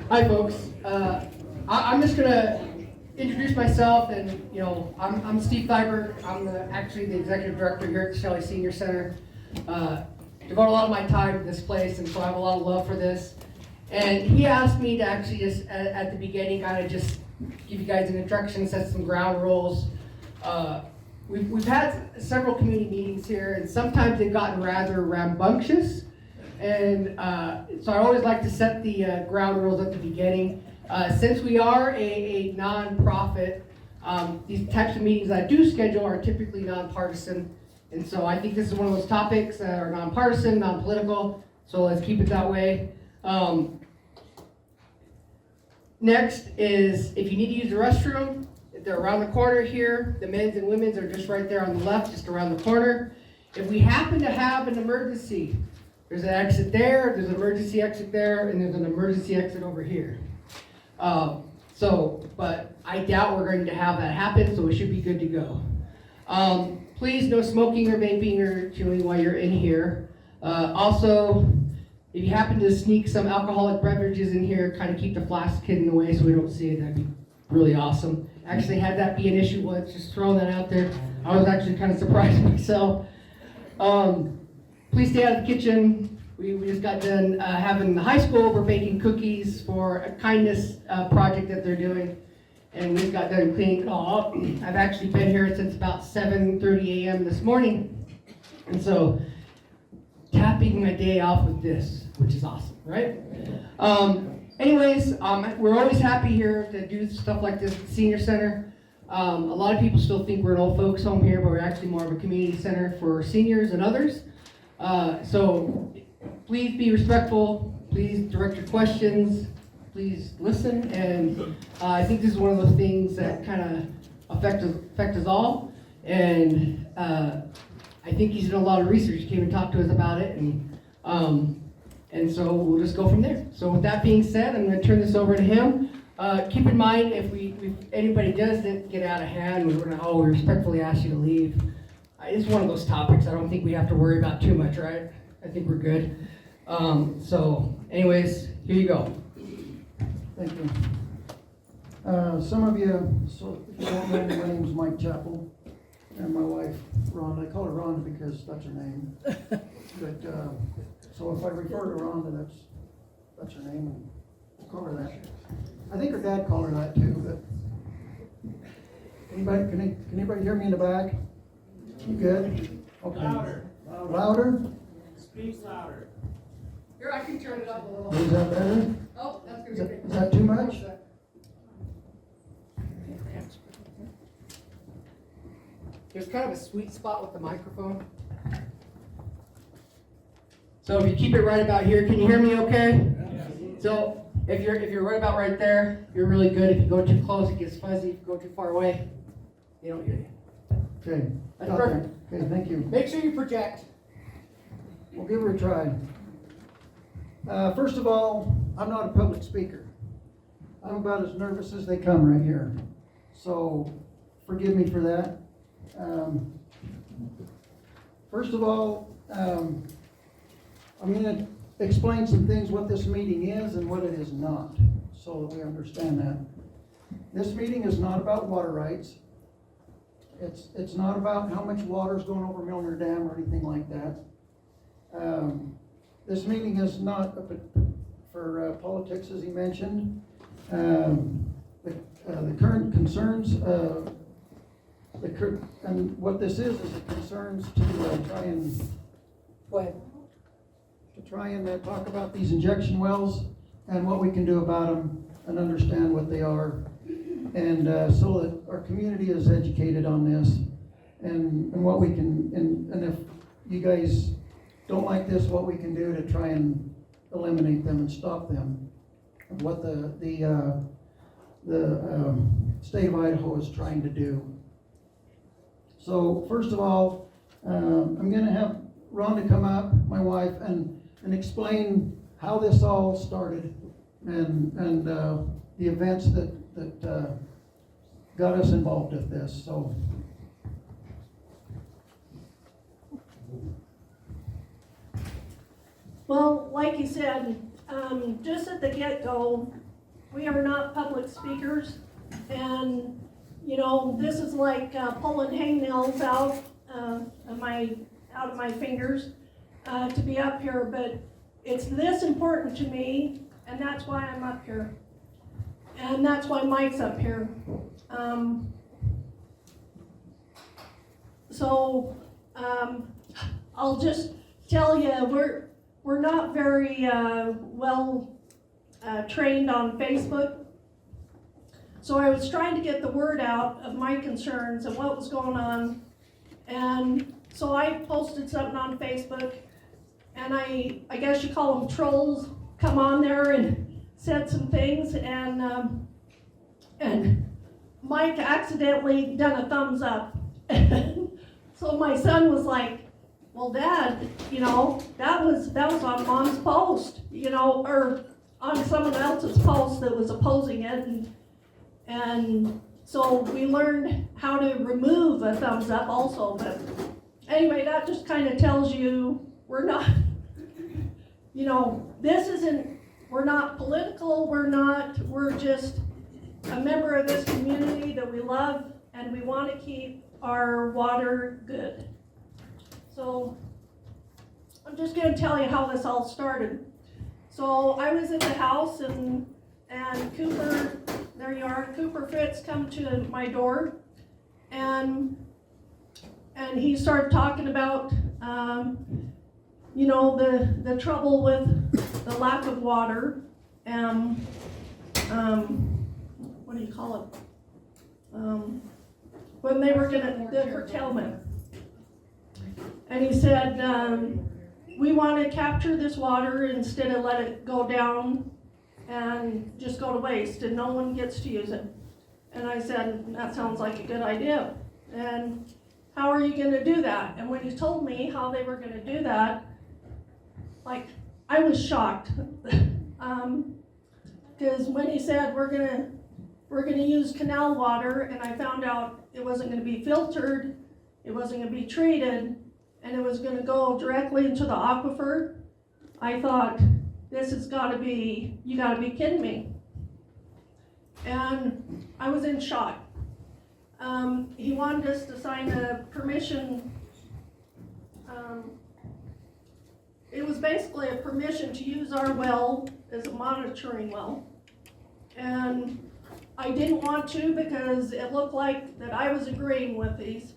Hi, folks. I'm just gonna introduce myself, and I'm Steve Thyberg. I'm actually the executive director here at the Shelley Senior Center. Devote a lot of my time to this place, and so I have a lot of love for this. And he asked me to actually just at the beginning kind of just give you guys an introduction, set some ground rules. We've had several community meetings here, and sometimes they've gotten rather rambunctious. And so I always like to set the ground rules at the beginning. Since we are a nonprofit, these types of meetings I do schedule are typically nonpartisan. And so I think this is one of those topics that are nonpartisan, non-political. So let's keep it that way. Next is if you need to use the restroom, they're around the corner here. The men's and women's are just right there on the left, just around the corner. If we happen to have an emergency, there's an exit there, there's an emergency exit there, and there's an emergency exit over here. But I doubt we're going to have that happen, so we should be good to go. Please, no smoking or vaping or chewing while you're in here. Also, if you happen to sneak some alcoholic beverages in here, kind of keep the flask hidden away so we don't see it. That'd be really awesome. Actually had that be an issue once, just throwing that out there. I was actually kind of surprised myself. Please stay out of the kitchen. We just got done having the high school. We're baking cookies for a kindness project that they're doing. And we just got done cleaning it all up. I've actually been here since about 7:30 a.m. this morning. And so, tapping my day off with this, which is awesome, right? Anyways, we're always happy here to do stuff like this at the Senior Center. A lot of people still think we're an old folks home here, but we're actually more of a community center for seniors and others. So please be respectful, please direct your questions, please listen, and I think this is one of those things that kind of affect us all, and I think he's done a lot of research. He came and talked to us about it, and so we'll just go from there. So with that being said, I'm going to turn this over to him. Keep in mind, if anybody does get out of hand, we're going to respectfully ask you to leave. It's one of those topics I don't think we have to worry about too much, right? I think we're good. So anyways, here you go. Thank you. Some of you, so if you don't know me, my name is Mike Chappell, and my wife, Rhonda. I call her Rhonda because that's her name. But so if I refer to Rhonda, that's her name, and we'll call her that. I think her dad called her that too. But can anybody hear me in the back? You good? Okay. Louder. Louder? Speak louder. Here, I can turn it up a little. Is that better? Oh, that's going to be Is that too much? There's kind of a sweet spot with the microphone. So if you keep it right about here, can you hear me okay? Yeah. So if you're right about right there, you're really good. If you go too close, it gets fuzzy. If you go too far away, they don't hear you. Okay. That's Got perfect. that. Okay, thank you. Make sure you project. We'll give her a try. First of all, I'm not a public speaker. I'm about as nervous as they come right here. So forgive me for that. First of all, I'm going to explain some things, what this meeting is and what it is not, so that we understand that. This meeting is not about water rights. It's not about how much water is going over Milner Dam or anything like that. This meeting is not for politics, as he mentioned. The current concerns, and what this is it concerns to try and talk about these injection wells and what we can do about them and understand what they are, and so that our community is educated on this and what we can, and if you guys don't like this, what we can do to try and eliminate them and stop them. What the state of Idaho is trying to do. So first of all, I'm going to have Rhonda come up, my wife, and explain how this all started and the events that got us involved with this. So. Well, like you said, just at the get-go, we are not public speakers, and, you know, this is like pulling hangnails out of my fingers to be up here, but it's this important to me, and that's why I'm up here. And that's why Mike's up here. I'll just tell you, we're not very well trained on Facebook. So I was trying to get the word out of my concerns and what was going on. And so I posted something on Facebook, and I guess you call them trolls, come on there and said some things, and Mike accidentally done a thumbs up. So my son was like, well, Dad, you know, that was on Mom's post, you know, or on someone else's post that was opposing it, and so we learned how to remove a thumbs up also. But anyway, that just kind of tells you we're not, you know, we're not political, we're just a member of this community that we love, and we want to keep our water good. So I'm just going to tell you how this all started. So I was at the house, and Cooper, there you are, Cooper Fritz come to my door, and he started talking about, you know, the trouble with the lack of water, and what do you call it? When they were the curtailment. And he said, we want to capture this water instead of let it go down and just go to waste, and no one gets to use it. And I said, that sounds like a good idea. And how are you going to do that? And when he told me how they were going to do that, like, I was shocked. Because when he said we're gonna use canal water, and I found out it wasn't going to be filtered, it wasn't going to be treated, and it was going to go directly into the aquifer, I thought, this has got to be, you got to be kidding me. And I was in shock. He wanted us to sign a permission. It was basically a permission to use our well as a monitoring well. And I didn't want to, because it looked like that I was agreeing with these,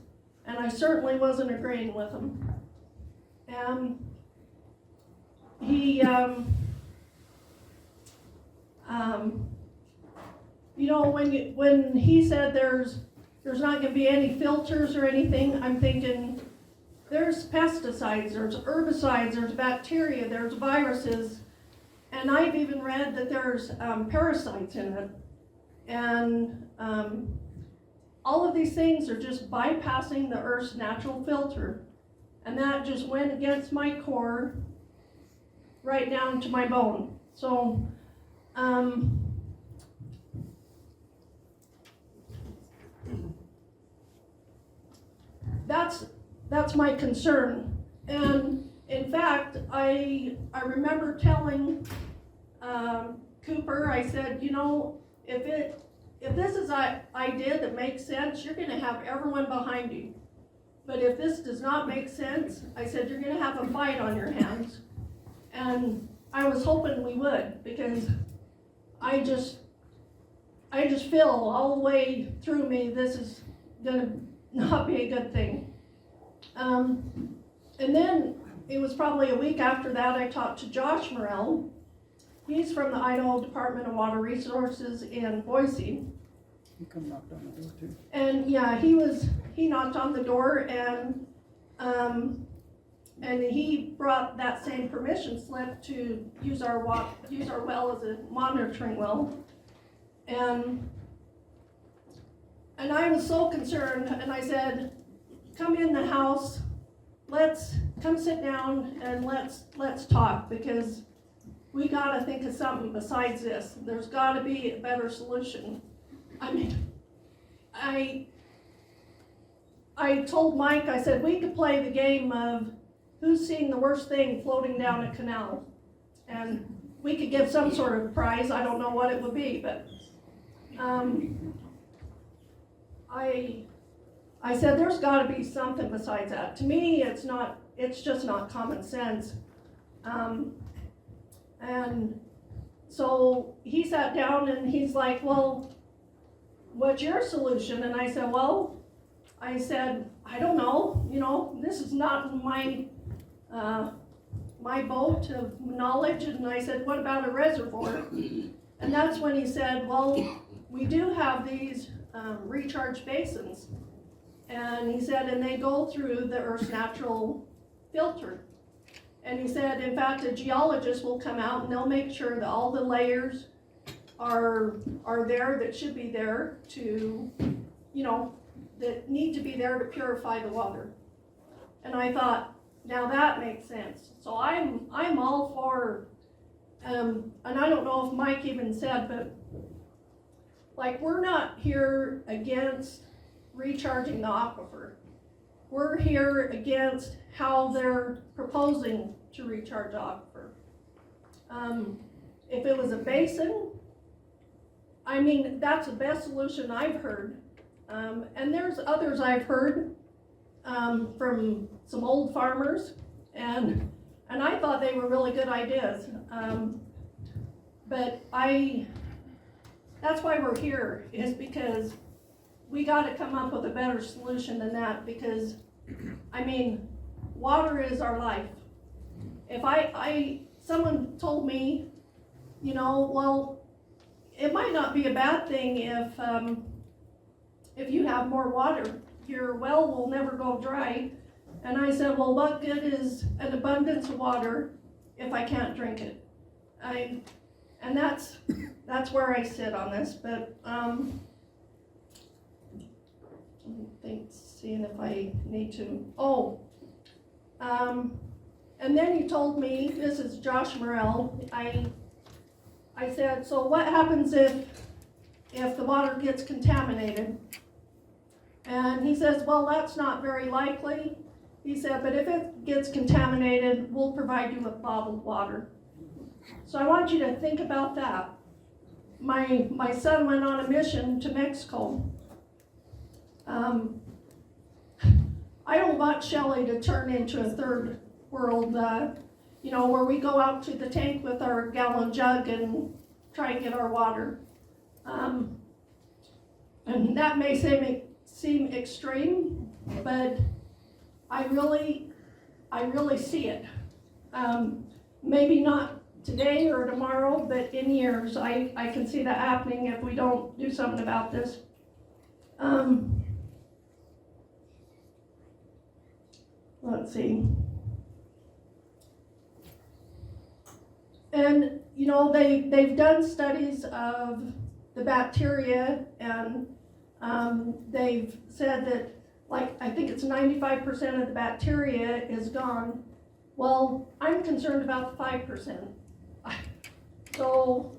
and I certainly wasn't agreeing with them. And he, you know, when he said there's not going to be any filters or anything, I'm thinking there's pesticides, there's herbicides, there's bacteria, there's viruses, and I've even read that there's parasites in it. And all of these things are just bypassing the Earth's natural filter. And that just went against my core, right down to my bone. So, that's my concern. And in fact, I remember telling Cooper, I said, you know, if this is an idea that makes sense, you're going to have everyone behind you. But if this does not make sense, I said, you're going to have a fight on your hands. And I was hoping we would, because I just feel all the way through me this is going to not be a good thing. And then it was probably a week after that I talked to Josh Morrell. He's from the Idaho Department of Water Resources in Boise. He come knocked on the door too. And yeah, he knocked on the door, and he brought that same permission slip to use our well as a monitoring well. And I was so concerned, and I said, come in the house, let's come sit down and let's talk, because we gotta think of something besides this. There's gotta be a better solution. I mean, I told Mike, I said, we could play the game of who's seeing the worst thing floating down a canal. And we could give some sort of prize, I don't know what it would be, but, I said, there's gotta be something besides that. To me, it's just not common sense. And so he sat down and he's like, well, what's your solution? And I said, I don't know, this is not my boat of knowledge. And I said, what about a reservoir? And that's when he said, well, we do have these recharge basins. And he said, and they go through the Earth's natural filter. And he said, in fact, a geologist will come out and they'll make sure that all the layers are there that should be there to, that need to be there to purify the water. And I thought, now that makes sense. So I'm all for, and I don't know if Mike even said, but like, we're not here against recharging the aquifer. We're here against how they're proposing to recharge the aquifer. If it was a basin, I mean, that's the best solution I've heard. And there's others I've heard from some old farmers, and I thought they were really good ideas. But that's why we're here, is because we gotta come up with a better solution than that, because, I mean, water is our life. If someone told me, well, it might not be a bad thing if you have more water, your well will never go dry. And I said, well, what good is an abundance of water if I can't drink it? And that's where I sit on this, but, seeing if I need to, and then he told me, this is Josh Morrell, I said, so what happens if the water gets contaminated? And he says, well, that's not very likely. He said, but if it gets contaminated, we'll provide you with bottled water. So I want you to think about that. My son went on a mission to Mexico. I don't want Shelley to turn into a third world, where we go out to the tank with our gallon jug and try and get our water. And that may seem extreme, but I really see it. Maybe not today or tomorrow, but in years, I can see that happening if we don't do something about this. Let's see. And, they've done studies of the bacteria, and they've said that, I think it's 95% of the bacteria is gone. Well, I'm concerned about the 5%. So,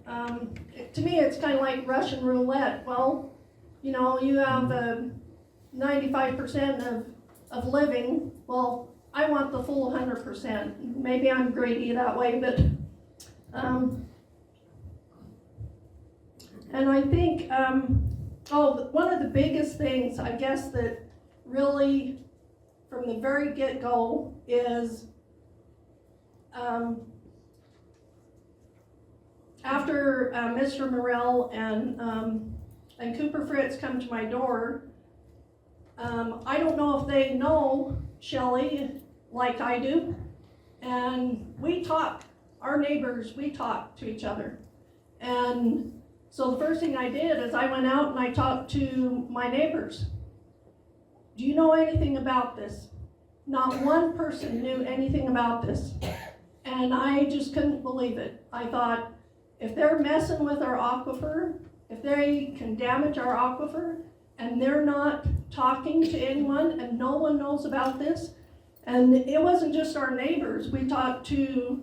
to me, it's kind of like Russian roulette. Well, you have 95% of living. Well, I want the full 100%. Maybe I'm greedy that way, but, and I think, one of the biggest things, I guess, that really, from the very get-go, is after Mr. Morrell and Cooper Fritz come to my door, I don't know if they know Shelley like I do, and we talk, our neighbors, we talk to each other. And so the first thing I did is I went out and I talked to my neighbors. Do you know anything about this? Not one person knew anything about this. And I just couldn't believe it. I thought, if they're messing with our aquifer, if they can damage our aquifer, and they're not talking to anyone, and no one knows about this, and it wasn't just our neighbors. We talked to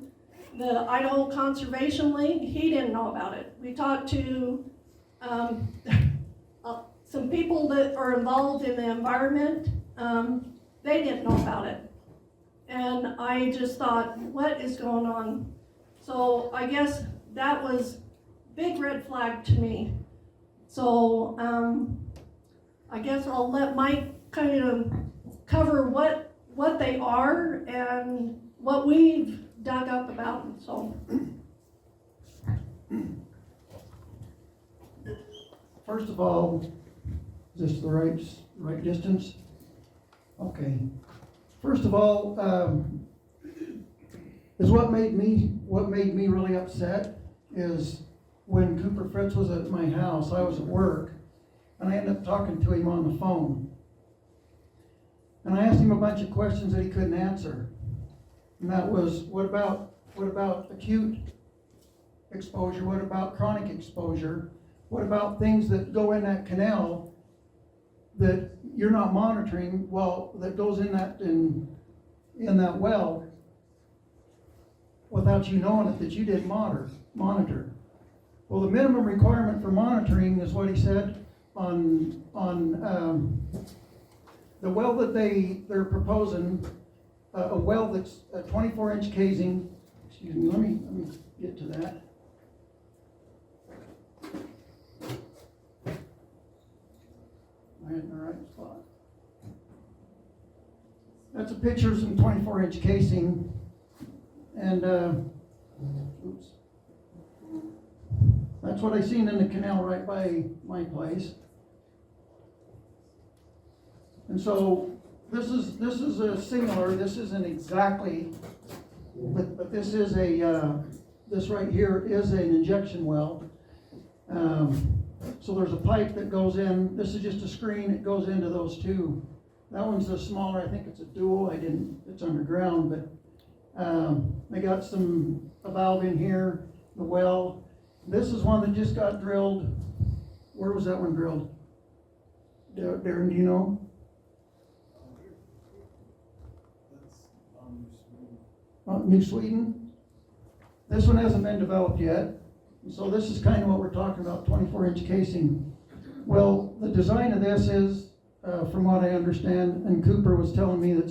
the Idaho Conservation League. He didn't know about it. We talked to some people that are involved in the environment. They didn't know about it. And I just thought, what is going on? So I guess that was big red flag to me. So, I guess I'll let Mike kind of cover what they are and what we've dug up about them, so. First of all, is this the right distance? Okay. First of all, is what made me really upset is when Cooper Fritz was at my house, I was at work, and I ended up talking to him on the phone. And I asked him a bunch of questions that he couldn't answer. And that was, what about acute exposure? What about chronic exposure? What about things that go in that canal that you're not monitoring, that goes in that well without you knowing it, that you didn't monitor? Well, the minimum requirement for monitoring is what he said on the well that they're proposing, a well that's a 24-inch casing. Excuse me, let me get to that. I had in the right spot. That's a picture of some 24-inch casing, and oops. That's what I seen in the canal right by my place. And so this is a similar. This isn't exactly, but this is this right here is an injection well. So there's a pipe that goes in. This is just a screen. It goes into those two. That one's a smaller. I think it's a dual. It's underground, but they got a valve in here. The well. This is one that just got drilled. Where was that one drilled? Darren, do you know? New Sweden. This one hasn't been developed yet. So this is kind of what we're talking about, 24-inch casing. Well, the design of this is, from what I understand, and Cooper was telling me that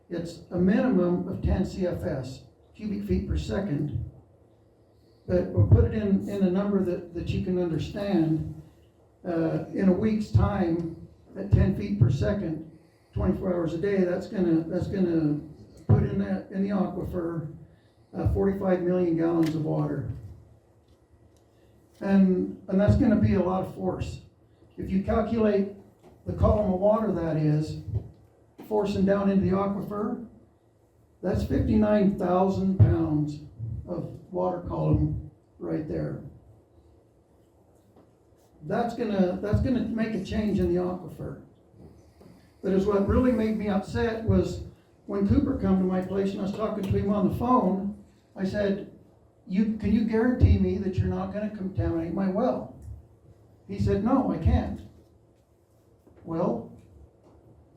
it's a minimum of 10 CFS, cubic feet per second. But we'll put it in a number that you can understand. In a week's time, at 10 feet per second, 24 hours a day, that's gonna put in the aquifer 45 million gallons of water, and that's going to be a lot of force. If you calculate the column of water that is forcing down into the aquifer, that's 59,000 pounds of water column right there. That's gonna make a change in the aquifer. But is what really made me upset was when Cooper come to my place and I was talking to him on the phone. I said, can you guarantee me that you're not going to contaminate my well? He said, no, I can't. Well,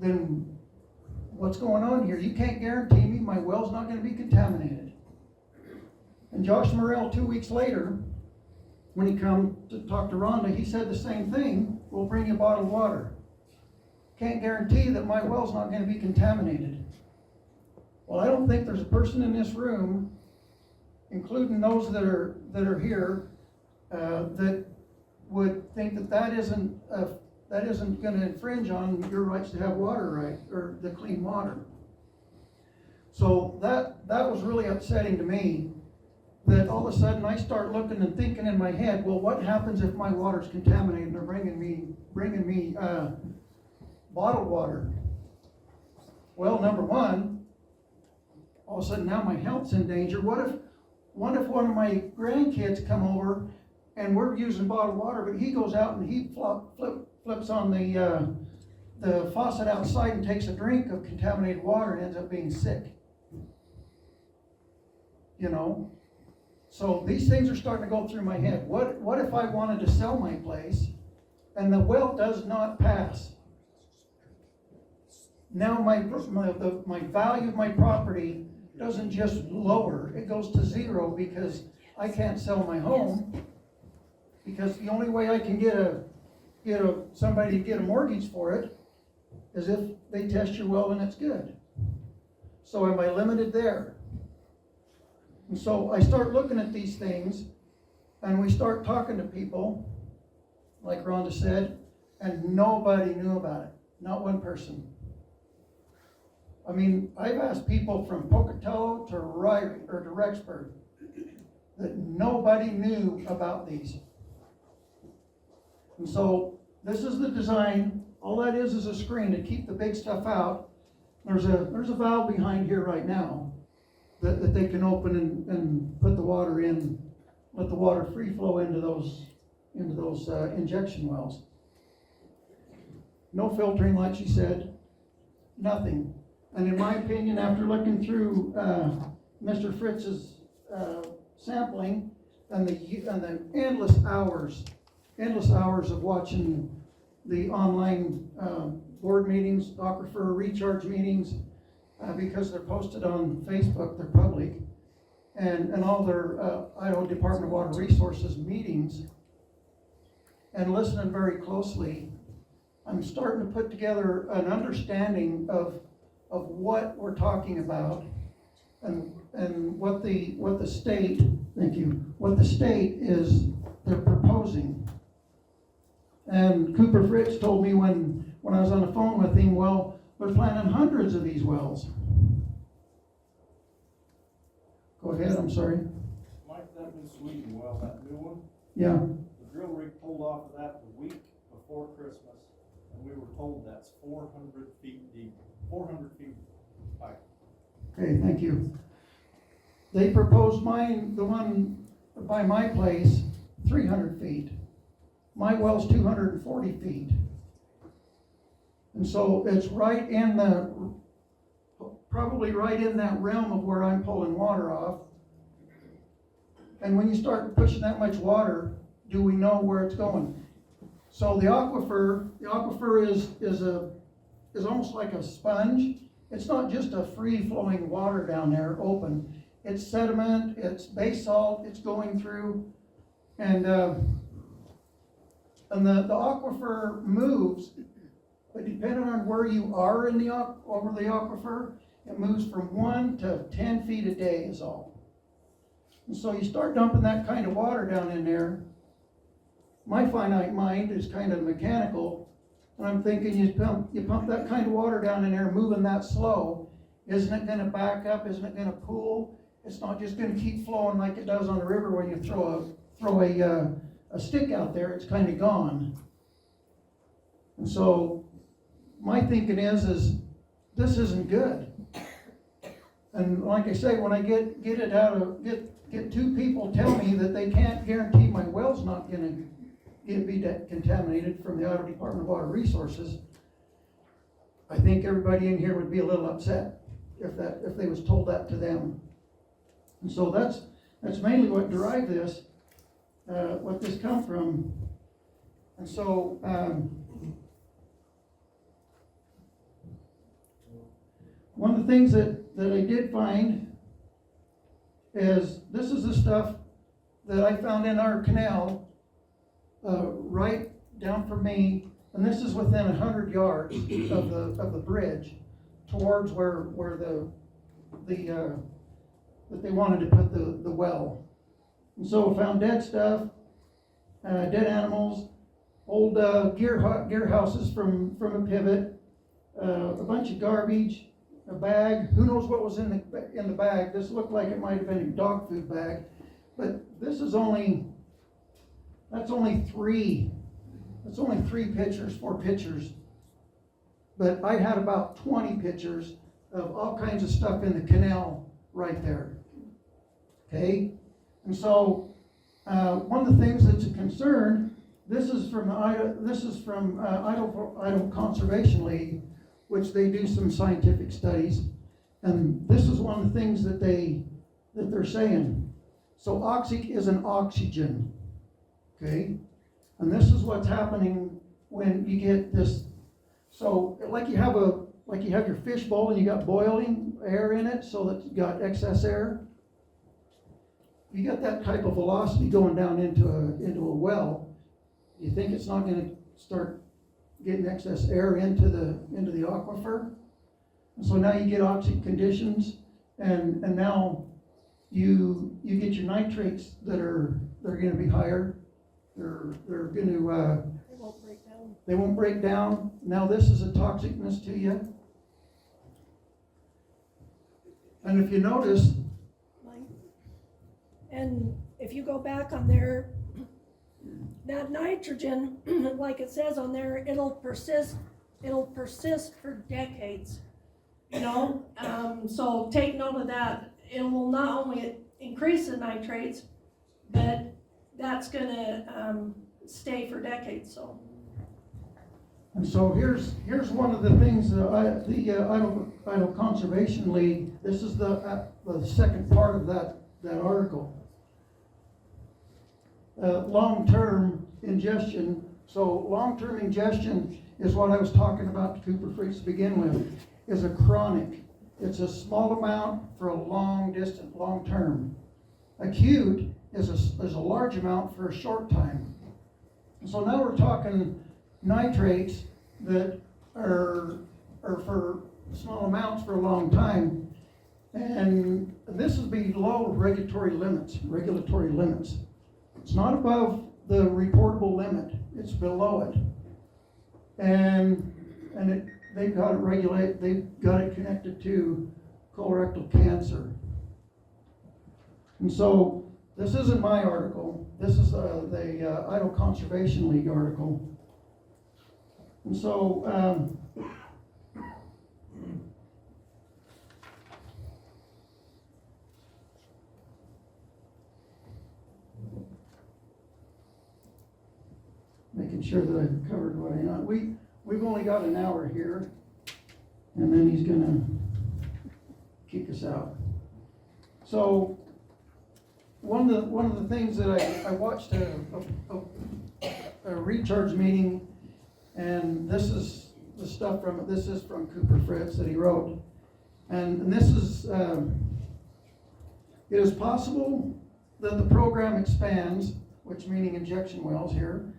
then what's going on here? You can't guarantee me my well's not going to be contaminated. And Josh Morrell, 2 weeks later, when he come to talk to Rhonda, he said the same thing. We'll bring you a bottle of water. Can't guarantee that my well's not going to be contaminated. Well, I don't think there's a person in this room, including those that are here, that would think that isn't going to infringe on your rights to have water, right, or the clean water. So that was really upsetting to me. That all of a sudden I start looking and thinking in my head, well, what happens if my water's contaminated and they're bringing me bottled water? Well, number one, all of a sudden now my health's in danger. What if one of my grandkids come over and we're using bottled water, but he goes out and he flips on the faucet outside and takes a drink of contaminated water and ends up being sick? You know? So these things are starting to go through my head. What if I wanted to sell my place and the well does not pass? Now my value of my property doesn't just lower, it goes to zero because I can't sell my home, because the only way I can get somebody to get a mortgage for it is if they test your well and it's good. So am I limited there? And so I start looking at these things, and we start talking to people, like Rhonda said, and nobody knew about it, not one person. I mean, I've asked people from Pocatello to Riley or to Rexburg that nobody knew about these. And so this is the design. All that is a screen to keep the big stuff out. There's a valve behind here right now that they can open and put the water in, let the water free flow into those injection wells. No filtering, like she said, nothing. And in my opinion, after looking through Mr. Fritz's sampling and the endless hours of watching the online board meetings, aquifer recharge meetings, because they're posted on Facebook, they're public, and all their Idaho Department of Water Resources meetings, and listening very closely, I'm starting to put together an understanding of what we're talking about, and what the state, thank you, what the state is they're proposing. And Cooper Fritz told me when I was on the phone with him, well, they're planning hundreds of these wells. Go ahead, I'm sorry. Mike, that new Sweden well, that new one, Yeah. the drill rig pulled off of that the week before Christmas, and we were told that's 400 feet deep, 400 feet pipe. Okay, thank you. They proposed mine, the one by my place, 300 feet. My well's 240 feet. And so it's right in probably right in that realm of where I'm pulling water off. And when you start pushing that much water, do we know where it's going? So the aquifer is almost like a sponge. It's not just a free flowing water down there open. It's sediment, it's base salt, it's going through, and the aquifer moves, but depending on where you are in over the aquifer, it moves from 1 to 10 feet a day is all. And so you start dumping that kind of water down in there. My finite mind is kind of mechanical, and I'm thinking you pump that kind of water down in there, moving that slow, isn't it going to back up? Isn't it going to pool? It's not just going to keep flowing like it does on the river when you throw a stick out there. It's kind of gone. And so my thinking is this isn't good. And like I say, when I get two people tell me that they can't guarantee my well's not going to be contaminated from the Idaho Department of Water Resources, I think everybody in here would be a little upset if they was told that to them. And so that's mainly what derived this, what this come from. And so one of the things that I did find is this is the stuff that I found in our canal, right down from me, and this is within 100 yards of the bridge towards where that they wanted to put the well. And so found dead stuff, dead animals, old gear houses from a pivot, a bunch of garbage, a bag. Who knows what was in the bag? This looked like it might have been a dog food bag, but this is that's only three pictures, 4 pictures. But I had about 20 pictures of all kinds of stuff in the canal right there. Okay, and so one of the things that's a concern. This is from Idaho Conservation League, which they do some scientific studies, and this is one of the things that they're saying. So oxy is an oxygen, okay, and this is what's happening when you get this. So like you have your fish bowl and you got boiling air in it, so that you got excess air. You got that type of velocity going down into a well. You think it's not going to start getting excess air into the aquifer? And so now you get oxy conditions, and now you get your nitrates that are gonna be higher. They're gonna, It won't break down. they won't break down. Now this is a toxicness to you. And if you notice, And if you go back on there, that nitrogen, like it says on there, it'll persist for decades, you know? So take note of that. It will not only increase the nitrates, but that's gonna, stay for decades, so. and so here's one of the things that Idaho Conservation League, this is the second part of that article. Long-term ingestion. So long-term ingestion is what I was talking about to Cooper Freaks to begin with, is a chronic. It's a small amount for a long term. Acute is a large amount for a short time. So now we're talking nitrates that are for small amounts for a long time. And this is below regulatory limits. It's not above the reportable limit, it's below it. And they've got it connected to colorectal cancer. And so this isn't my article, this is the Idaho Conservation League article. And so, making sure that I've covered what I want. We've only got an hour here, and then he's gonna kick us out. So one of the things that I watched a recharge meeting, and this is from Cooper Fritz that he wrote, and this is it is possible that the program expands, which meaning injection wells here.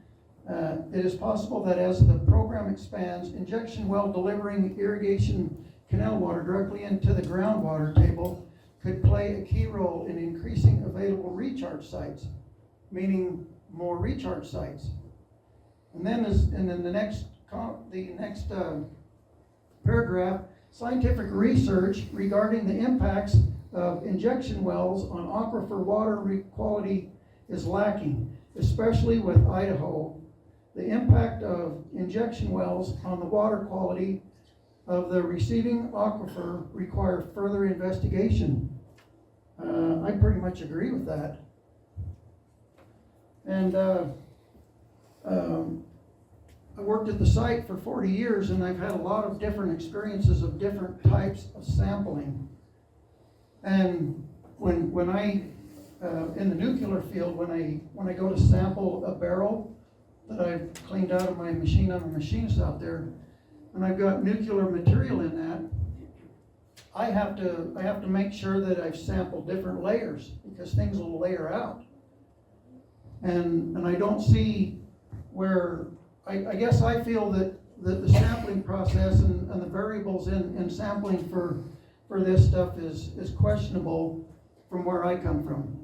It is possible that as the program expands, injection well delivering irrigation canal water directly into the groundwater table could play a key role in increasing available recharge sites, meaning more recharge sites. And then the next paragraph, scientific research regarding the impacts of injection wells on aquifer water quality is lacking, especially with Idaho. The impact of injection wells on the water quality of the receiving aquifer require further investigation. I pretty much agree with that. And I worked at the site for 40 years, and I've had a lot of different experiences of different types of sampling. And when I in the nuclear field, when I go to sample a barrel that I've cleaned out of my machine, I'm a machinist out there, and I've got nuclear material in that, I have to make sure that I've sampled different layers, because things will layer out. And I don't see where, I guess I feel that the sampling process and the variables in sampling for this stuff is questionable from where I come from.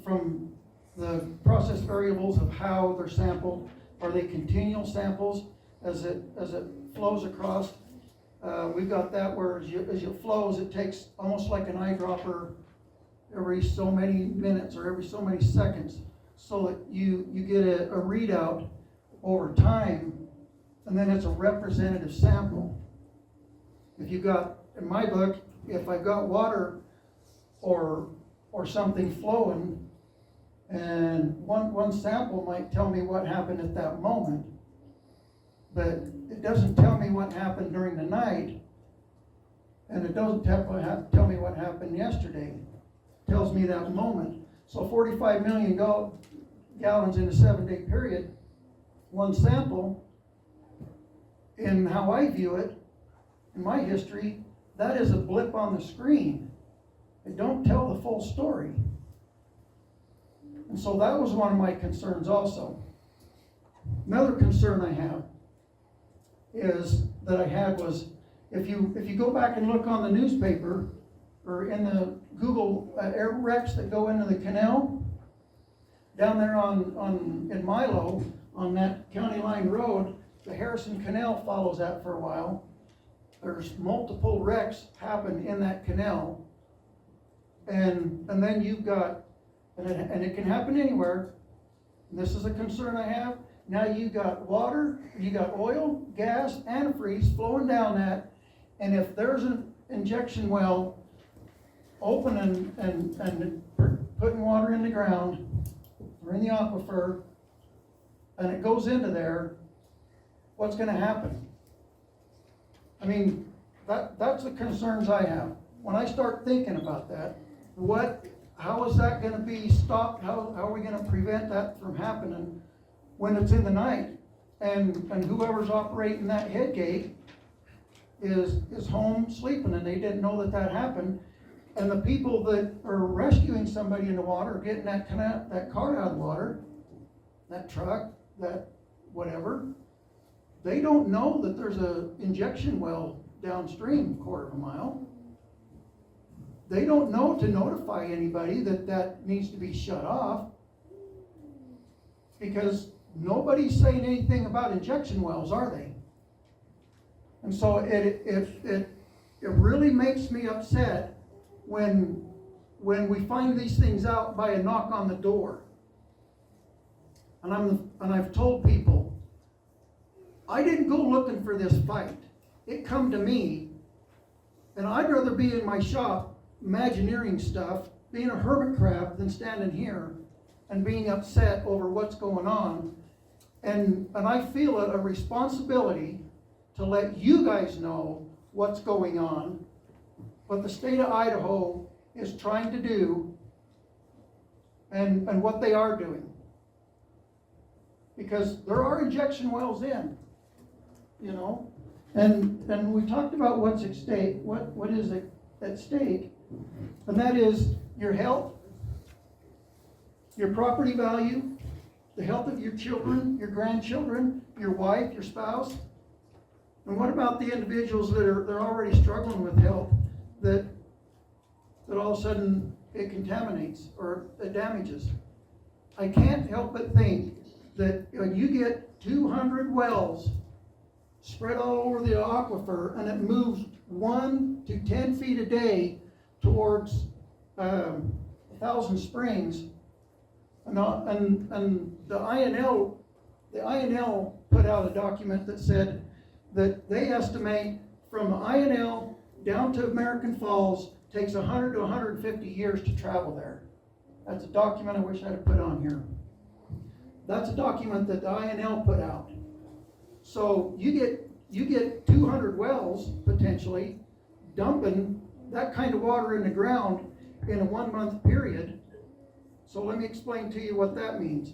From the process variables of how they're sampled, are they continual samples as it flows across? We've got that where as it flows, it takes almost like an eyedropper every so many minutes or every so many seconds, so that you get a readout over time, and then it's a representative sample. If you got, in my book, if I've got water or something flowing, and one sample might tell me what happened at that moment, but it doesn't tell me what happened during the night, and it doesn't tell me what happened yesterday. It tells me that moment. So 45 million gallons in a 7-day period, one sample, in how I view it, in my history, that is a blip on the screen. It don't tell the full story. And so that was one of my concerns also. Another concern I have was, if you go back and look on the newspaper, or in the Google air wrecks that go into the canal, down there in Milo, on that county line road, the Harrison Canal follows that for a while. There's multiple wrecks happen in that canal. And then you've got, and it can happen anywhere. And this is a concern I have. Now you got water, you got oil, gas, antifreeze flowing down that. And if there's an injection well open and putting water in the ground or in the aquifer, and it goes into there, what's gonna happen? I mean, that's the concerns I have. When I start thinking about that, how is that gonna be stopped? How are we gonna prevent that from happening when it's in the night? And whoever's operating that head gate is home sleeping and they didn't know that happened. And the people that are rescuing somebody in the water, getting that car out of the water, that truck, that whatever, they don't know that there's a injection well downstream, 1/4 mile. They don't know to notify anybody that needs to be shut off, because nobody's saying anything about injection wells, are they? And so it really makes me upset when we find these things out by a knock on the door. And I've told people, I didn't go looking for this fight. It come to me, and I'd rather be in my shop imagineering stuff, being a hermit crab, than standing here and being upset over what's going on. And I feel a responsibility to let you guys know what's going on, what the state of Idaho is trying to do, and what they are doing. Because there are injection wells in, you know, and we talked about what's at stake, what is at stake, and that is your health, your property value, the health of your children, your grandchildren, your wife, your spouse. And what about the individuals they're already struggling with health, that all of a sudden it contaminates or it damages? I can't help but think that when you get 200 wells spread all over the aquifer and it moves 1 to 10 feet a day towards 1,000 Springs, and the INL put out a document that said that they estimate from INL down to American Falls takes 100 to 150 years to travel there. That's a document I wish I had put on here. That's a document that the INL put out. So you get 200 wells potentially dumping that kind of water in the ground in a 1 month period. So let me explain to you what that means.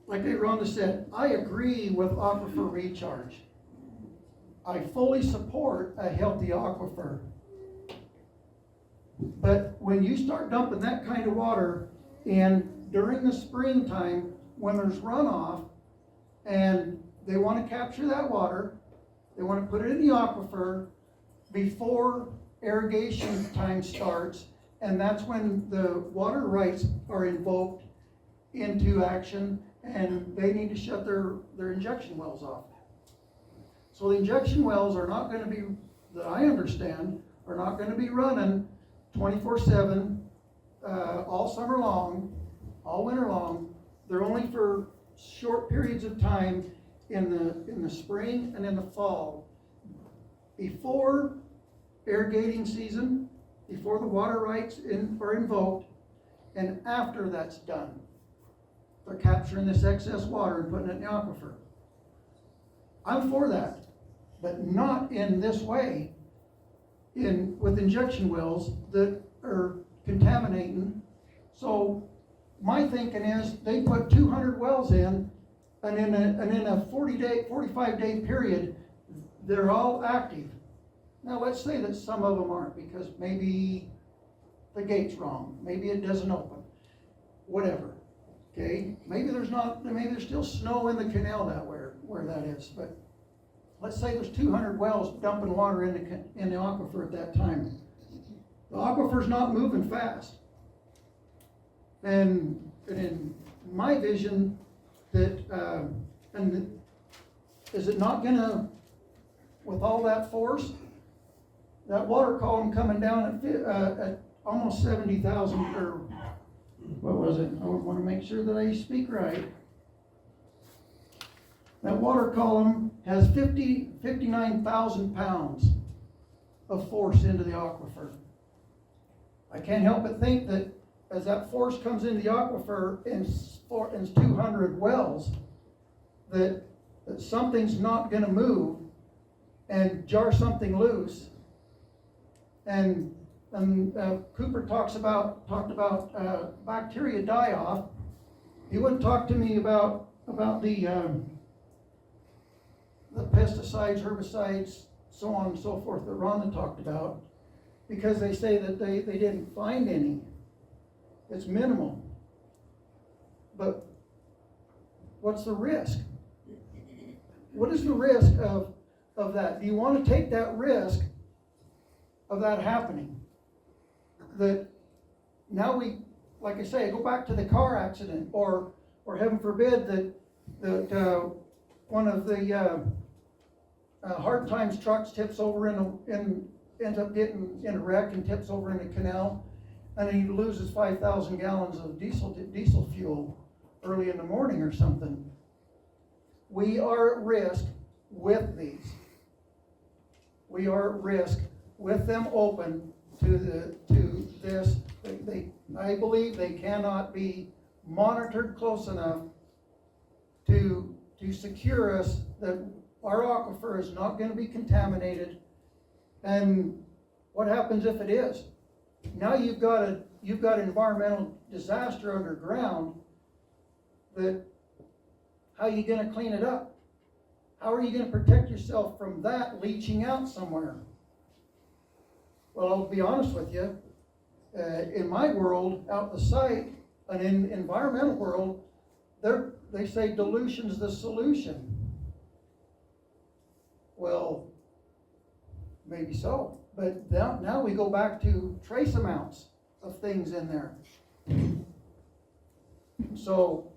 Like Rhonda said, I agree with aquifer recharge. I fully support a healthy aquifer. But when you start dumping that kind of water in during the springtime when there's runoff, and they want to capture that water, they want to put it in the aquifer before irrigation time starts, and that's when the water rights are invoked into action, and they need to shut their injection wells off. So the injection wells are not going to be, that I understand, are not going to be running 24/7 all summer long, all winter long. They're only for short periods of time in the spring and in the fall, before irrigating season, before the water rights are invoked, and after that's done. They're capturing this excess water and putting it in the aquifer. I'm for that, but not in this way, with injection wells that are contaminating. So my thinking is they put 200 wells in, and in a 45-day period, they're all active. Now let's say that some of them aren't, because maybe the gate's wrong, maybe it doesn't open, whatever. Okay, maybe there's still snow in the canal where that is, but let's say there's 200 wells dumping water in the aquifer at that time. The aquifer's not moving fast. And in my vision, is it not gonna, with all that force, that water column coming down at almost 70,000, or what was it? I want to make sure that I speak right. That water column has 59,000 pounds of force into the aquifer. I can't help but think that as that force comes into the aquifer in 200 wells, that something's not going to move and jar something loose. And Cooper talked about bacteria die-off. He wouldn't talk to me about the pesticides, herbicides, so on and so forth that Rhonda talked about, because they say that they didn't find any. It's minimal. But what's the risk? What is the risk of that? Do you want to take that risk of that happening? That now we, like I say, go back to the car accident, or heaven forbid that one of the hard times trucks tips over ends up getting in a wreck and tips over in a canal, and he loses 5,000 gallons of diesel fuel early in the morning or something. We are at risk with these. We are at risk with them open to this. I believe they cannot be monitored close enough to secure us that our aquifer is not going to be contaminated. And what happens if it is? Now you've got an environmental disaster underground. That how are you going to clean it up? How are you going to protect yourself from that leaching out somewhere? Well, I'll be honest with you. In my world, out the site, and in environmental world, they say dilution's the solution. Well, maybe so. But now we go back to trace amounts of things in there. So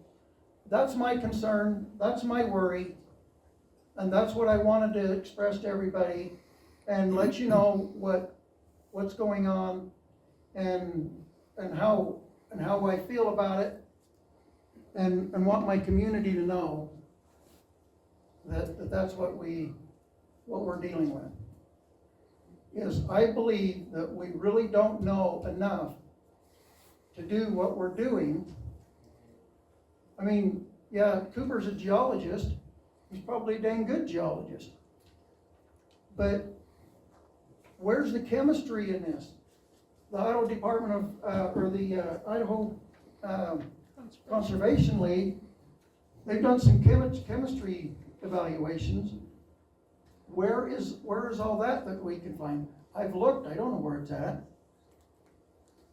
that's my concern, that's my worry, and that's what I wanted to express to everybody and let you know what's going on and how I feel about it, and want my community to know that's what we're dealing with. Is I believe that we really don't know enough to do what we're doing. I mean, yeah, Cooper's a geologist. He's probably a dang good geologist. But where's the chemistry in this? The Idaho Department of, Idaho Conservation League, they've done some chemistry evaluations. Where is all that we can find? I've looked, I don't know where it's at.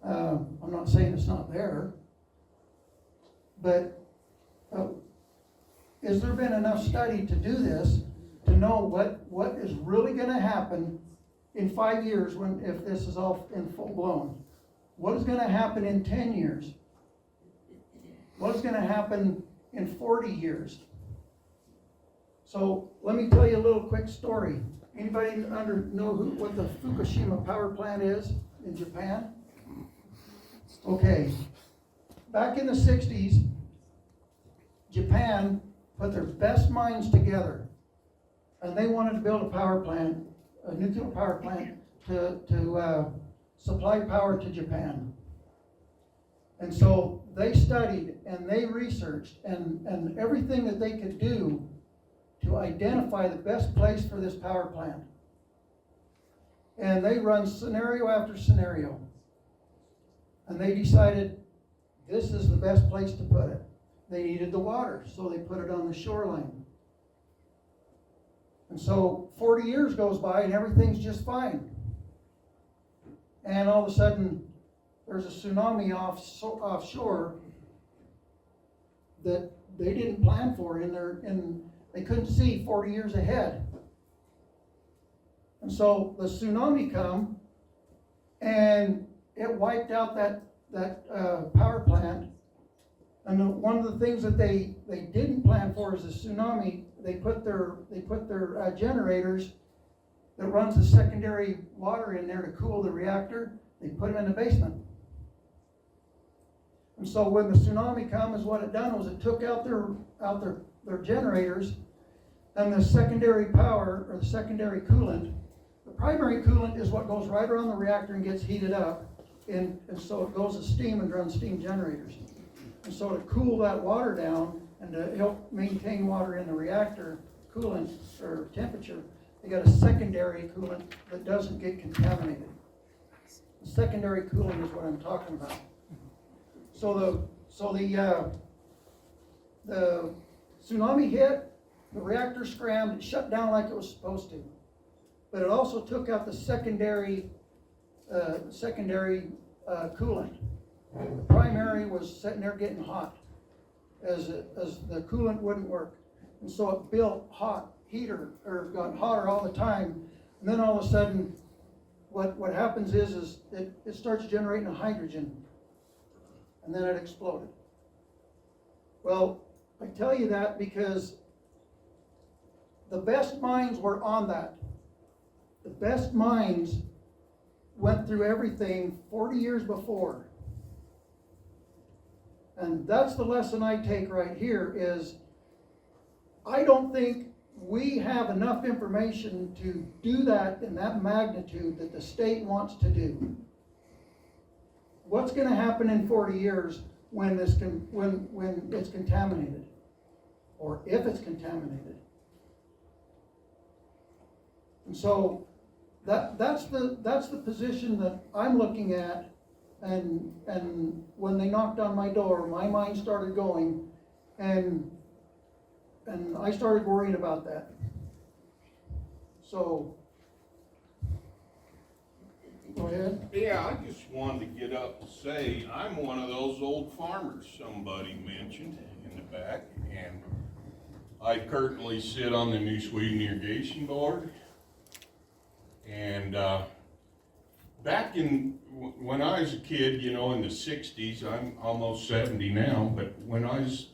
I'm not saying it's not there. But has there been enough study to do this, to know what is really going to happen in 5 years if this is all in full blown? What is going to happen in 10 years? What is going to happen in 40 years? So let me tell you a little quick story. Anybody know what the Fukushima power plant is in Japan? Okay, back in the 60s, Japan put their best minds together, and they wanted to build a nuclear power plant to supply power to Japan. And so they studied and they researched and everything that they could do to identify the best place for this power plant. And they run scenario after scenario. And they decided this is the best place to put it. They needed the water, so they put it on the shoreline. And so 40 years goes by and everything's just fine. And all of a sudden, there's a tsunami offshore that they didn't plan for and they couldn't see 40 years ahead. And so the tsunami come, and it wiped out that power plant. And one of the things that they didn't plan for is the tsunami. They put their generators that runs the secondary water in there to cool the reactor. They put them in the basement. And so when the tsunami comes, what it done was it took out their generators, and the secondary power, or the secondary coolant. The primary coolant is what goes right around the reactor and gets heated up, and so it goes to steam and runs steam generators. And so to cool that water down and to help maintain water in the reactor coolant or temperature, they got a secondary coolant that doesn't get contaminated. The secondary cooling is what I'm talking about. So the tsunami hit, the reactor scrammed, it shut down like it was supposed to. But it also took out the secondary coolant. The primary was sitting there getting hot as the coolant wouldn't work. And so it built got hotter all the time. And then all of a sudden, what happens is it starts generating a hydrogen. And then it exploded. Well, I tell you that because the best minds were on that. The best minds went through everything 40 years before. And that's the lesson I take right here is I don't think we have enough information to do that in that magnitude that the state wants to do. What's going to happen in 40 years when it's contaminated, or if it's contaminated? And so that's the position that I'm looking at, and when they knocked on my door, my mind started going, and I started worrying about that. So. Go ahead. Yeah, I just wanted to get up and say, I'm one of those old farmers somebody mentioned in the back, and I currently sit on the New Sweden Irrigation Board. And back when I was a kid, in the 60s, I'm almost 70 now, but when I was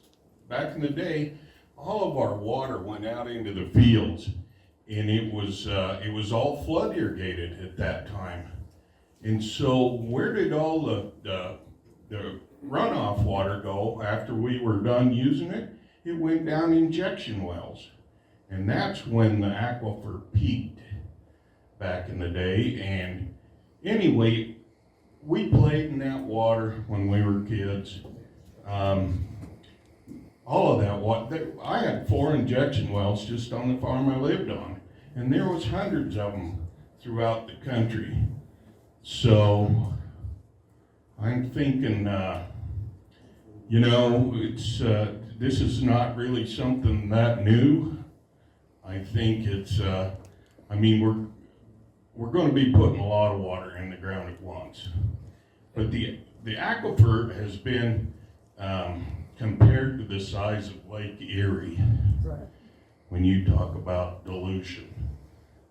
back in the day, all of our water went out into the fields, and it was all flood irrigated at that time. And so where did all the runoff water go after we were done using it? It went down injection wells. And that's when the aquifer peaked back in the day. And anyway, we played in that water when we were kids. All of that water, I had 4 injection wells just on the farm I lived on. And there was hundreds of them throughout the country. So I'm thinking, this is not really something that new. I think it's, we're going to be putting a lot of water in the ground at once. But the aquifer has been compared to the size of Lake Erie. Right. When you talk about dilution.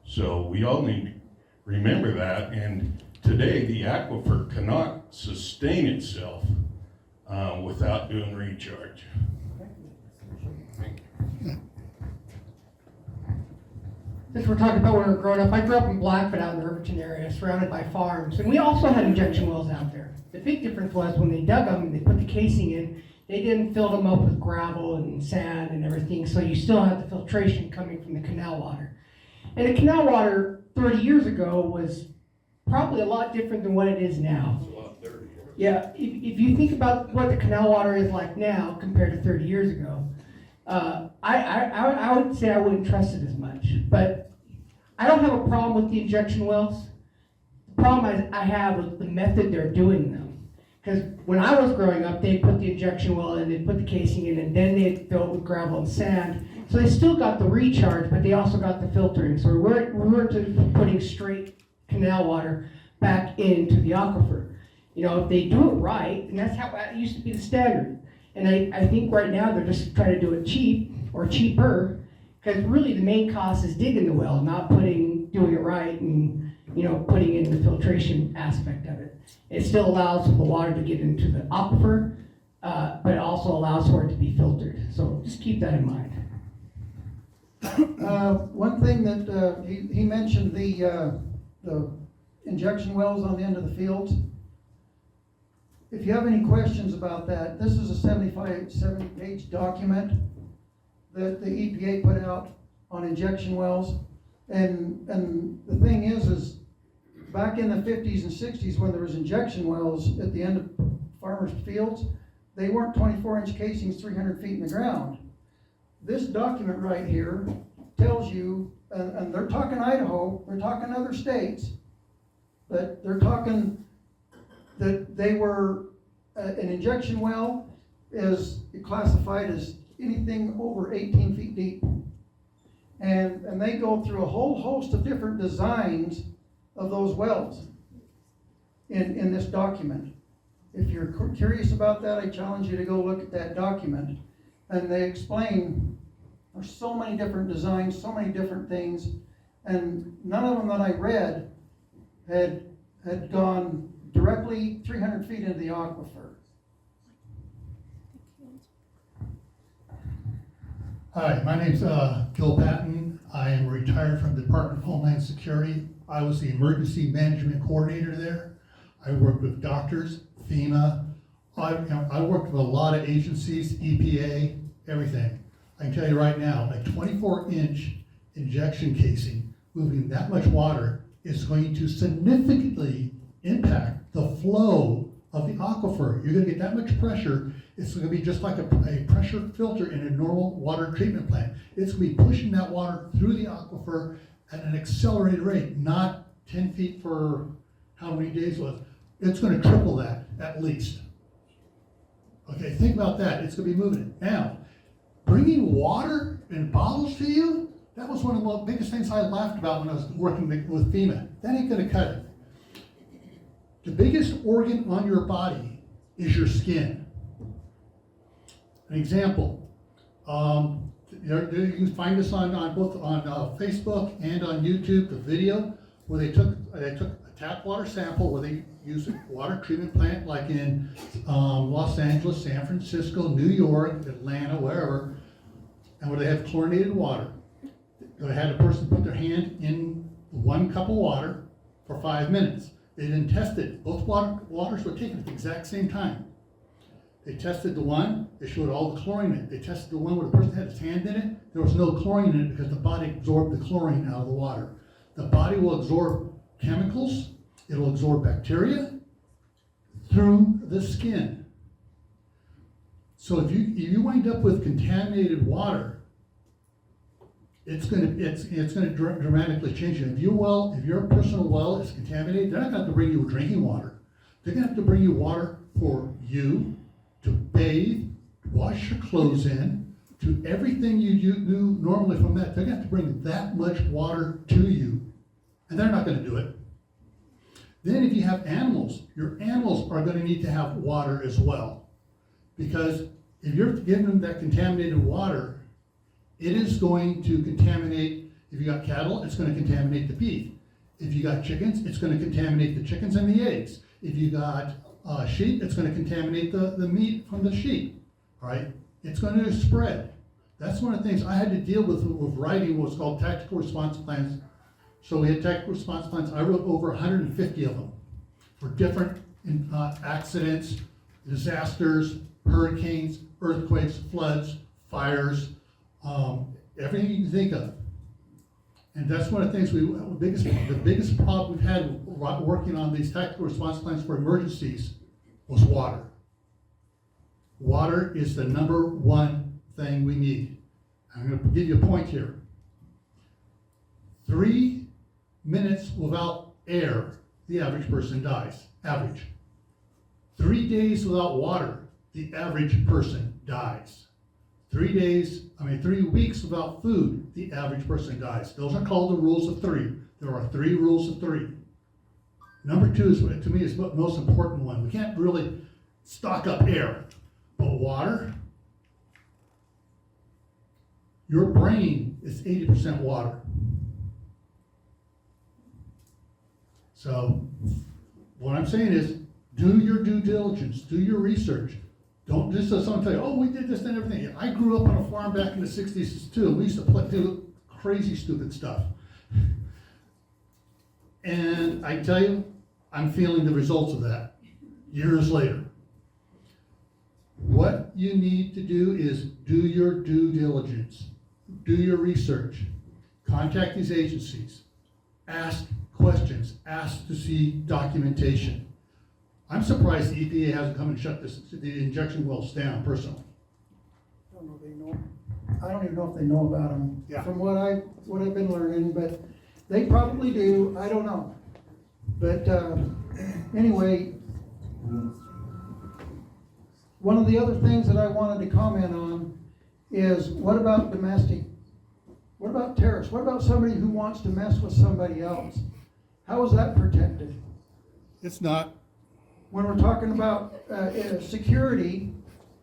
So we all need to remember that, and today the aquifer cannot sustain itself without doing recharge. Thank you. Since we're talking about when we were growing up, I grew up in Blackfoot out in the Irvington area, surrounded by farms, and we also had injection wells out there. The big difference was when they dug them and they put the casing in, they didn't fill them up with gravel and sand and everything, so you still had the filtration coming from the canal water. And the canal water 30 years ago was probably a lot different than what it is now. It's a lot dirtier. Yeah, if you think about what the canal water is like now compared to 30 years ago, I would say I wouldn't trust it as much. But I don't have a problem with the injection wells. The problem I have is the method they're doing them. Because when I was growing up, they'd put the injection well in, they'd put the casing in, and then they'd fill it with gravel and sand. So they still got the recharge, but they also got the filtering. So we weren't just putting straight canal water back into the aquifer. If they do it right, and that's how it used to be the standard. And I think right now they're just trying to do it cheap or cheaper, Because really the main cost is digging the well, not doing it right and, putting in the filtration aspect of it. It still allows the water to get into the aquifer, but it also allows for it to be filtered. So just keep that in mind. One thing that he mentioned, the injection wells on the end of the fields. If you have any questions about that, this is a 70-page document that the EPA put out on injection wells. And the thing is back in the 50s and 60s when there was injection wells at the end of farmers' fields, they weren't 24-inch casings 300 feet in the ground. This document right here tells you, and they're talking Idaho, they're talking other states, but they're talking that they were, an injection well is classified as anything over 18 feet deep. And they go through a whole host of different designs of those wells in this document. If you're curious about that, I challenge you to go look at that document. And they explain there's so many different designs, so many different things, and none of them that I read had gone directly 300 feet into the aquifer. Hi, my name's Camppatton. I am retired from the Department of Homeland Security. I was the emergency management coordinator there. I worked with doctors, FEMA. I worked with a lot of agencies, EPA, everything. I can tell you right now, a 24-inch injection casing moving that much water is going to significantly impact the flow of the aquifer. You're going to get that much pressure. It's going to be just like a pressure filter in a normal water treatment plant. It's going to be pushing that water through the aquifer at an accelerated rate, not 10 feet for how many days was. It's going to triple that at least. Okay, think about that. It's going to be moving it. Now, bringing water in bottles to you, that was one of the biggest things I laughed about when I was working with FEMA. That ain't going to cut it. The biggest organ on your body is your skin. An example, you can find this on both on Facebook and on YouTube, the video where they took a tap water sample where they used a water treatment plant like in Los Angeles, San Francisco, New York, Atlanta, wherever, and where they had chlorinated water. They had a person put their hand in 1 cup of water for 5 minutes. They then tested. Both waters were taken at the exact same time. They tested the one, they showed all the chlorine in it. They tested the one where the person had his hand in it. There was no chlorine in it because the body absorbed the chlorine out of the water. The body will absorb chemicals, it'll absorb bacteria through the skin. So if you wind up with contaminated water, it's going to dramatically change it. If your personal well is contaminated, they're not going to have to bring you drinking water. They're going to have to bring you water for you to bathe, wash your clothes in, to everything you do normally from that. They're going to have to bring that much water to you, and they're not going to do it. Then if you have animals, your animals are going to need to have water as well. Because if you're giving them that contaminated water, it is going to contaminate, if you got cattle, it's going to contaminate the beef. If you got chickens, it's going to contaminate the chickens and the eggs. If you got sheep, it's going to contaminate the meat from the sheep, all right? It's going to spread. That's one of the things I had to deal with writing what's called tactical response plans. So we had tactical response plans. I wrote over 150 of them for different accidents, disasters, hurricanes, earthquakes, floods, fires, everything you can think of. And that's one of the things the biggest problem we've had working on these tactical response plans for emergencies was water. Water is the number one thing we need. I'm going to give you a point here. 3 minutes without air, the average person dies. Average. 3 days without water, the average person dies. 3 weeks without food, the average person dies. Those are called the rules of 3. There are 3 rules of 3. Number 2 is, to me, is the most important one. We can't really stock up air, but water. Your brain it's 80% water. So what I'm saying is, do your due diligence, do your research. Don't just let someone tell you, oh, we did this and everything. I grew up on a farm back in the 60s too. We used to do crazy stupid stuff. And I tell you, I'm feeling the results of that years later. What you need to do is do your due diligence, do your research, contact these agencies, ask questions, ask to see documentation. I'm surprised the EPA hasn't come and shut the injection wells down personally. I don't know if they know. I don't even know if they know about them. Yeah. From what I've been learning, but they probably do. I don't know. But anyway, one of the other things that I wanted to comment on is, what about domestic? What about terrorists? What about somebody who wants to mess with somebody else? How is that protected? It's not. When we're talking about security,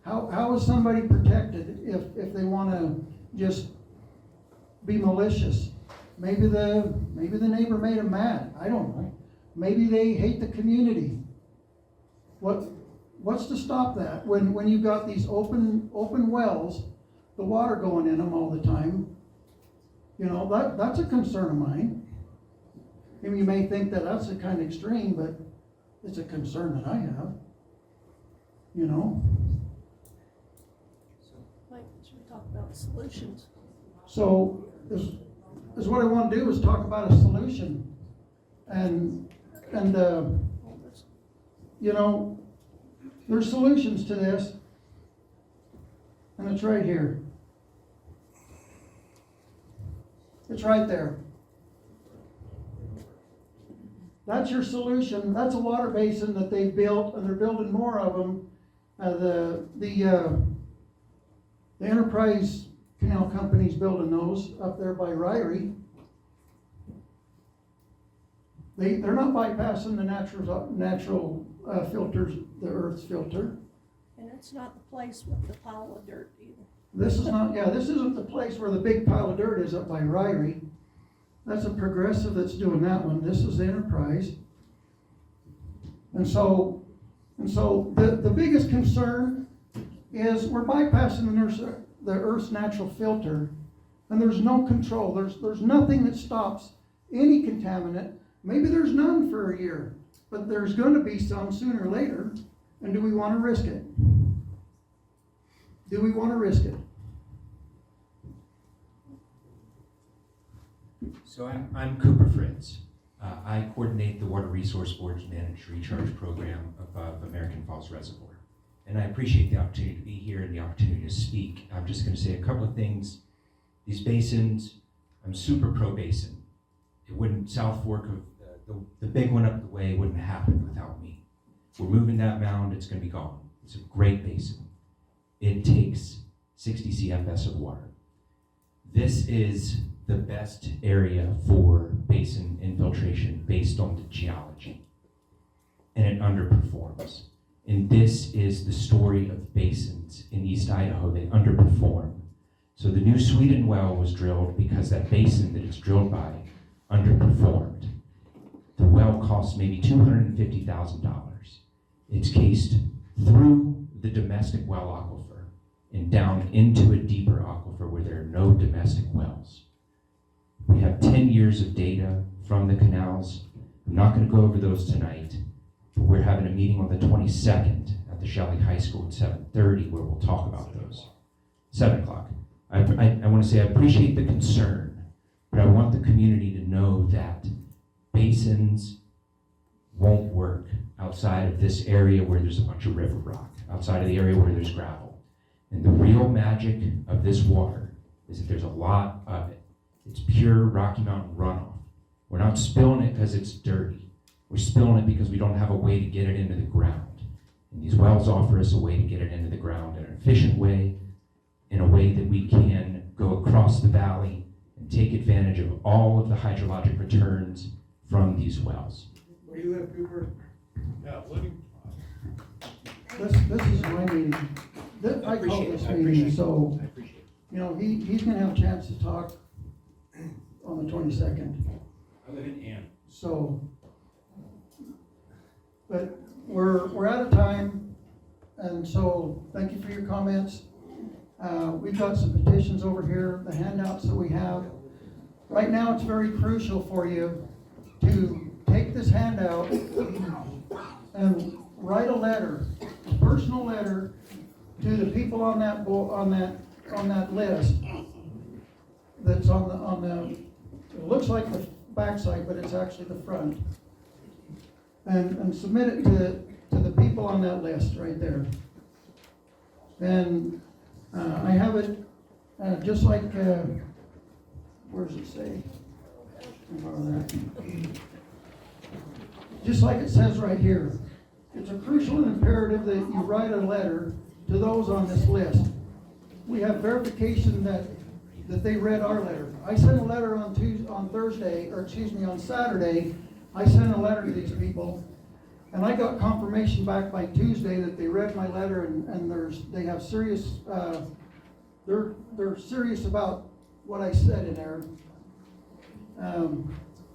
how is somebody protected if they want to just be malicious? Maybe the neighbor made them mad. I don't know. Maybe they hate the community. What's to stop that when you've got these open wells, the water going in them all the time? You know, that's a concern of mine. I mean, you may think that that's a kind of extreme, but it's a concern that I have. You know. Mike, should we talk about solutions? So is what I want to do is talk about a solution, and you know, there's solutions to this, and it's right here. It's right there. That's your solution. That's a water basin that they've built, and they're building more of them. The Enterprise Canal Company's building those up there by Ryrie. They're not bypassing the natural filters, the Earth's filter. And it's not the place with the pile of dirt either. This is not, this isn't the place where the big pile of dirt is up by Ryrie. That's a Progressive that's doing that one. This is the Enterprise. And so the biggest concern is we're bypassing the Earth's natural filter, and there's no control. There's nothing that stops any contaminant. Maybe there's none for a year, but there's going to be some sooner or later. And do we want to risk it? Do we want to risk it? So I'm Cooper Fritz. I coordinate the Water Resource Board's Managed Recharge Program above American Falls Reservoir. And I appreciate the opportunity to be here and the opportunity to speak. I'm just going to say a couple of things. These basins, I'm super pro-basin. It wouldn't, South Fork of the big one up the way wouldn't happen without me. We're moving that mound, it's going to be gone. It's a great basin. It takes 60 CFS of water. This is the best area for basin infiltration based on the geology. And it underperforms. And this is the story of basins in East Idaho. They underperform. So the new Sweden well was drilled because that basin that it's drilled by underperformed. The well costs maybe $250,000. It's cased through the domestic well aquifer and down into a deeper aquifer where there are no domestic wells. We have 10 years of data from the canals. I'm not going to go over those tonight, but we're having a meeting on the 22nd at the Shelley High School at 7:30 where we'll talk about those. 7 o'clock. I want to say I appreciate the concern, but I want the community to know that basins won't work outside of this area where there's a bunch of river rock, outside of the area where there's gravel. And the real magic of this water is that there's a lot of it. It's pure Rocky Mountain runoff. We're not spilling it because it's dirty. We're spilling it because we don't have a way to get it into the ground. And these wells offer us a way to get it into the ground in an efficient way, in a way that we can go across the valley and take advantage of all of the hydrologic returns from these wells. Where do you live, Cooper? Yeah, let him. This is my meeting. I call this meeting, so, you know, he's gonna have a chance to talk on the 22nd. I live in Ann. So, but we're out of time, and so thank you for your comments. We've got some petitions over here, the handouts that we have. Right now, it's very crucial for you to take this handout and write a letter, a personal letter, to the people on that list. That's on the. It looks like the backside, but it's actually the front. And submit it to the people on that list right there. And I have it just like, where does it say? Just like it says right here. It's a crucial and imperative that you write a letter to those on this list. We have verification that they read our letter. I sent a letter on Saturday, I sent a letter to these people, and I got confirmation back by Tuesday that they read my letter, and they have serious, they're serious about what I said in there.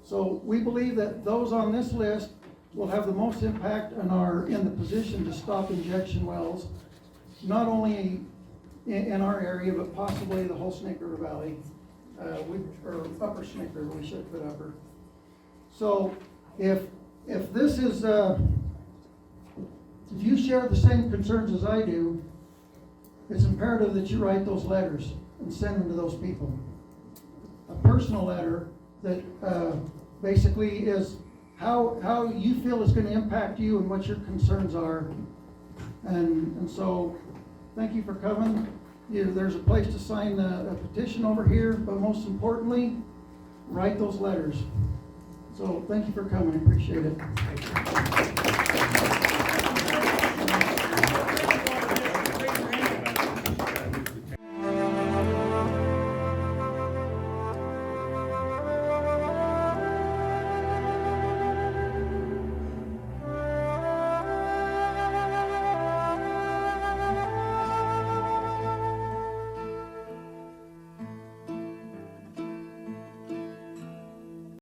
So we believe that those on this list will have the most impact and are in the position to stop injection wells, not only in our area, but possibly the whole Snake River Valley, or upper Snake River, we should put upper. So if this is, if you share the same concerns as I do, it's imperative that you write those letters and send them to those people. A personal letter that basically is how you feel is going to impact you and what your concerns are. And so thank you for coming. There's a place to sign a petition over here, but most importantly, write those letters. So thank you for coming. I appreciate it.